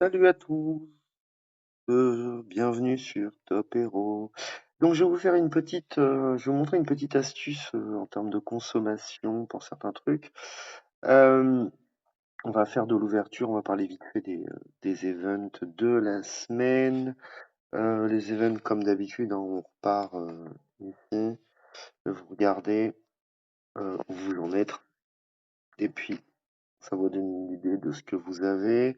Salut à tous, bienvenue sur Top Hero. Donc je vais vous faire je vais vous montrer une petite astuce en termes de consommation pour certains trucs. Euh, on va faire de l'ouverture, on va parler vite fait des events de la semaine. Les events comme d'habitude, hein, on repart ici, vous regardez où vous en êtes, et puis ça vous donne une idée de ce que vous avez.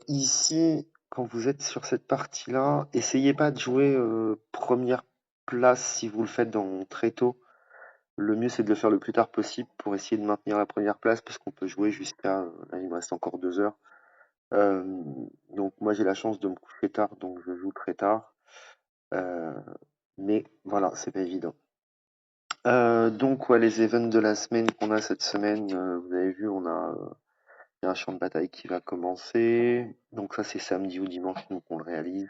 Ici, quand vous êtes sur cette partie-là, essayez pas de jouer première place si vous le faites très tôt. Le mieux, c'est de le faire le plus tard possible pour essayer de maintenir la première place, parce qu'on peut jouer jusqu'à... là, il me reste encore 2 heures. Euh, donc moi, j'ai la chance de me coucher tard, donc je joue très tard. Euh, mais voilà, c'est pas évident. Donc ouais, les events de la semaine qu'on a cette semaine, vous avez vu, il y a un champ de bataille qui va commencer. Donc ça, c'est samedi ou dimanche, donc on le réalise.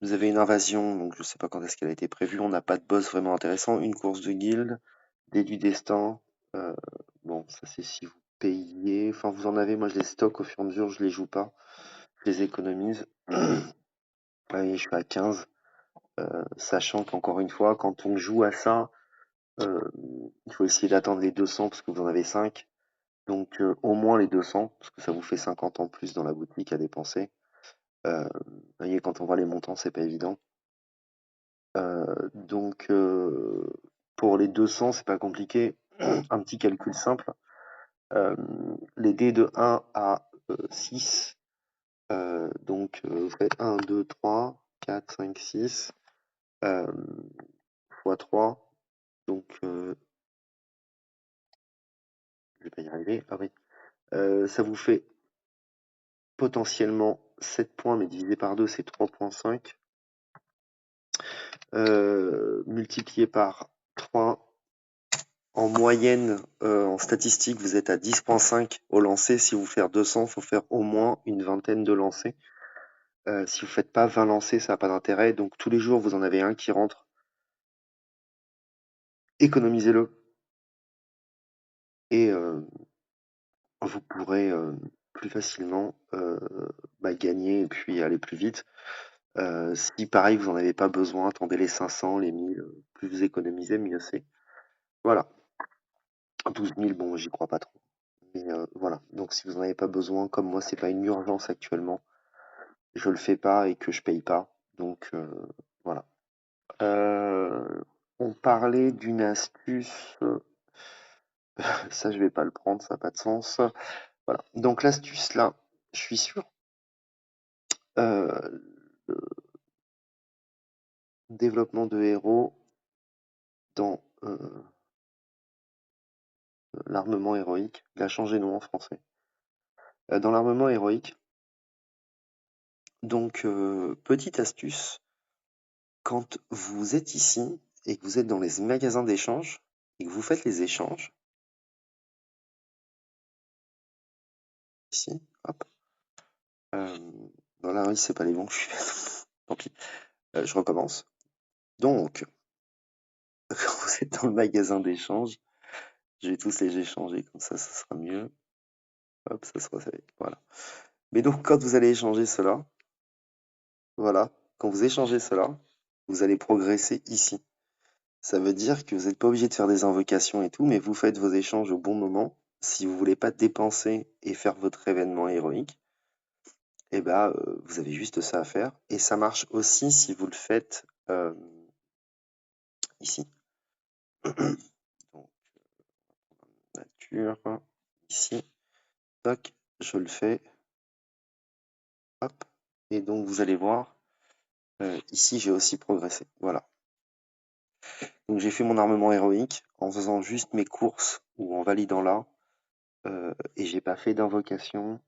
Vous avez une invasion, donc je sais pas quand est-ce qu'elle a été prévue. On n'a pas de boss vraiment intéressant. Une course de guilde, dés du destin. Euh, bon, ça c'est si vous payez. Enfin, vous en avez. Moi, je les stocke au fur et à mesure. Je les joue pas. Je les économise. Allez, je suis à 15. Sachant qu'encore une fois, quand on joue à ça, euh, il faut essayer d'attendre les 200 parce que vous en avez 5. Donc au moins les 200 parce que ça vous fait 50 en plus dans la boutique à dépenser. Vous voyez, quand on voit les montants, c'est pas évident. Donc pour les 200, c'est pas compliqué. Un petit calcul simple. Euh, les dés de 1 à 6, vous faites 1, 2, 3, 4, 5, 6, euh, fois 3. Donc, je vais pas y arriver. Ah oui. Ça vous fait potentiellement 7 points, mais divisé par 2, c'est 3,5. Multiplié par 3. En moyenne, en statistique, vous êtes à 10,5 au lancer. Si vous faites 200, il faut faire au moins une vingtaine de lancers. Si vous faites pas 20 lancers, ça n'a pas d'intérêt. Donc tous les jours, vous en avez un qui rentre. Économisez-le et vous pourrez plus facilement gagner et puis aller plus vite. Si pareil, vous n'en avez pas besoin, attendez les 500, les 1000. Plus vous économisez, mieux c'est. Voilà. 12 000, bon, j'y crois pas trop. Mais voilà. Donc si vous n'en avez pas besoin, comme moi, c'est pas une urgence actuellement. Je le fais pas et que je paye pas. Donc voilà. On parlait d'une astuce. Ça, je vais pas le prendre, ça n'a pas de sens. Voilà. Donc l'astuce là, je suis sûr, le développement de héros dans l'armement héroïque, il a changé de nom en français. Dans l'armement héroïque, donc petite astuce, quand vous êtes ici et que vous êtes dans les magasins d'échange et que vous faites les échanges, ici, hop, voilà, oui, c'est pas les bons que je suis. Tant pis, je recommence. Donc, quand vous êtes dans le magasin d'échange, je vais tous les échanger, comme ça sera mieux. Hop, ça sera fait. Voilà. Mais donc, quand vous allez échanger cela, voilà, quand vous échangez cela, vous allez progresser ici. Ça veut dire que vous n'êtes pas obligé de faire des invocations et tout, mais vous faites vos échanges au bon moment. Si vous voulez pas dépenser et faire votre événement héroïque, eh ben, vous avez juste ça à faire. Et ça marche aussi si vous le faites ici. Donc, nature, ici. Tac, je le fais. Hop. Et donc, vous allez voir, ici, j'ai aussi progressé. Voilà. Donc, j'ai fait mon armement héroïque en faisant juste mes courses ou en validant là. Et j'ai pas fait d'invocation.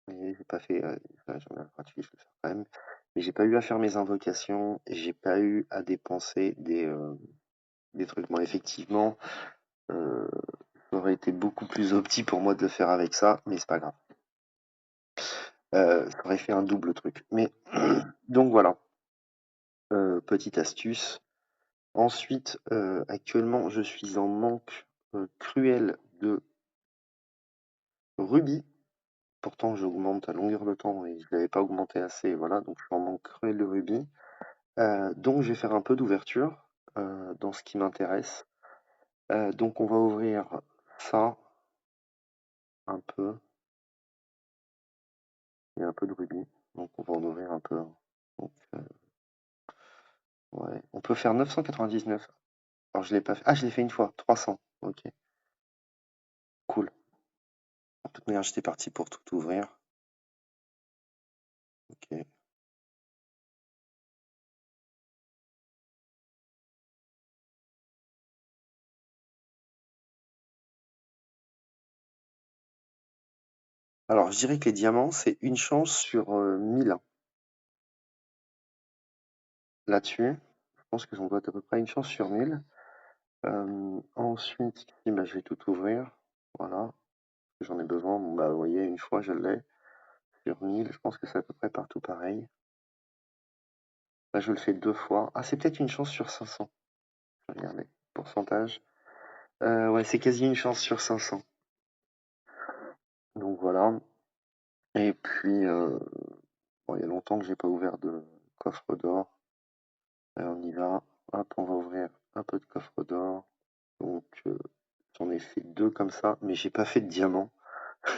Et j'ai pas fait. Enfin, j'en ai un gratuit, je vais le faire quand même. Mais j'ai pas eu à faire mes invocations. Et j'ai pas eu à dépenser des trucs. Bon, effectivement, euh, ça aurait été beaucoup plus opti pour moi de le faire avec ça, mais c'est pas grave. Ça aurait fait un double truc. Mais donc voilà. Petite astuce. Ensuite, actuellement, je suis en manque cruel de rubis. Pourtant, j'augmente à longueur de temps et je l'avais pas augmenté assez, voilà, donc je en manquerait le rubis. Donc je vais faire un peu d'ouverture dans ce qui m'intéresse. Donc on va ouvrir ça un peu et un peu de rubis. Donc on va en ouvrir un peu, hein. Donc, ouais, on peut faire 999. Alors je l'ai pas fait. Ah, je l'ai fait une fois, 300. Ok, cool. De toute manière, j'étais parti pour tout ouvrir. Ok. Alors je dirais que les diamants, c'est une chance sur 1000 là-dessus. Je pense que j'en dois être à peu près une chance sur 1000. Ensuite, ici, bah, je vais tout ouvrir. Voilà, j'en ai besoin. Bon, bah, vous voyez, une fois, je l'ai. Sur 1000, je pense que c'est à peu près partout pareil. Là, je le fais deux fois. Ah, c'est peut-être une chance sur 500. Regardez, pourcentage. Ouais, c'est quasi une chance sur 500. Donc voilà. Et puis, bon, il y a longtemps que j'ai pas ouvert de coffre d'or. On y va. Hop, on va ouvrir un peu de coffre d'or. Donc, j'en ai fait deux comme ça, mais j'ai pas fait de diamant.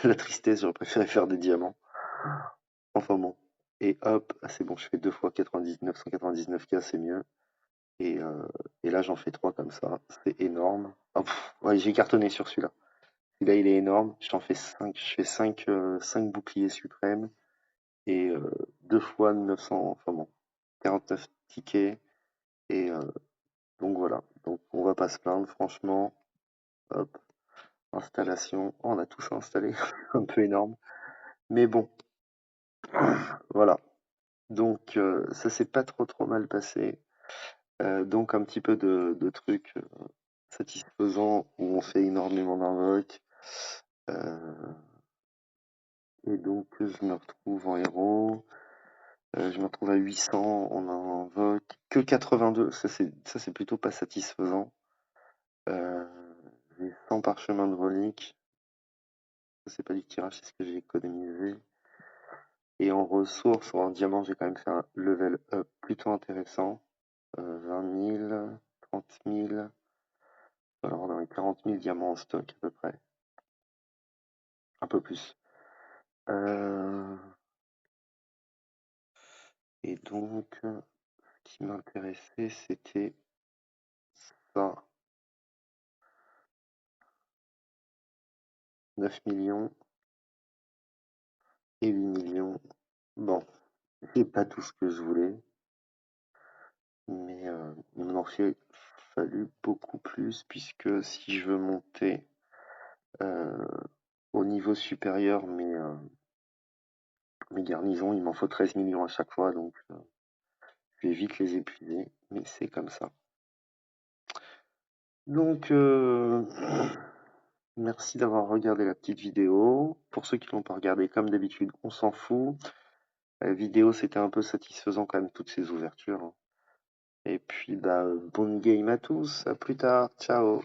La tristesse, j'aurais préféré faire des diamants. Enfin bon. Et hop, ah, c'est bon, je fais deux fois 99, 199K, c'est mieux. Et, euh, et là, j'en fais trois comme ça. C'est énorme. Ah, ouais, j'ai cartonné sur celui-là. Celui-là, il est énorme. Je t'en fais 5. Je fais 5 boucliers suprêmes et deux fois 900, enfin bon, 49 tickets. Et donc voilà. Donc on va pas se plaindre, franchement. Hop, installation. Oh, on a tout ça installé. Un peu énorme. Mais bon, voilà. Donc ça s'est pas trop mal passé. Donc un petit peu de trucs satisfaisants où on fait énormément d'invoques. Euh, et donc je me retrouve en héros. Je me retrouve à 800, on invoque que 82. Ça c'est plutôt pas satisfaisant. Euh, j'ai 100 parchemins de reliques. Ça c'est pas du tirage, c'est ce que j'ai économisé. Et en ressources, ou en diamant, j'ai quand même fait un level up plutôt intéressant. 20 000, 30 000. Alors on a 40 000 diamants en stock à peu près. Un peu plus. Euh, et donc, ce qui m'intéressait, c'était ça. 9 millions et 8 millions. Bon, c'est pas tout ce que je voulais, mais il m'en aurait fallu beaucoup plus, puisque si je veux monter euh, au niveau supérieur mes garnisons, il m'en faut 13 millions à chaque fois, donc je vais vite les épuiser, mais c'est comme ça. Donc, merci d'avoir regardé la petite vidéo. Pour ceux qui l'ont pas regardé, comme d'habitude, on s'en fout. La vidéo, c'était un peu satisfaisant quand même, toutes ces ouvertures, hein. Et puis, bah, bonne game à tous. À plus tard. Ciao.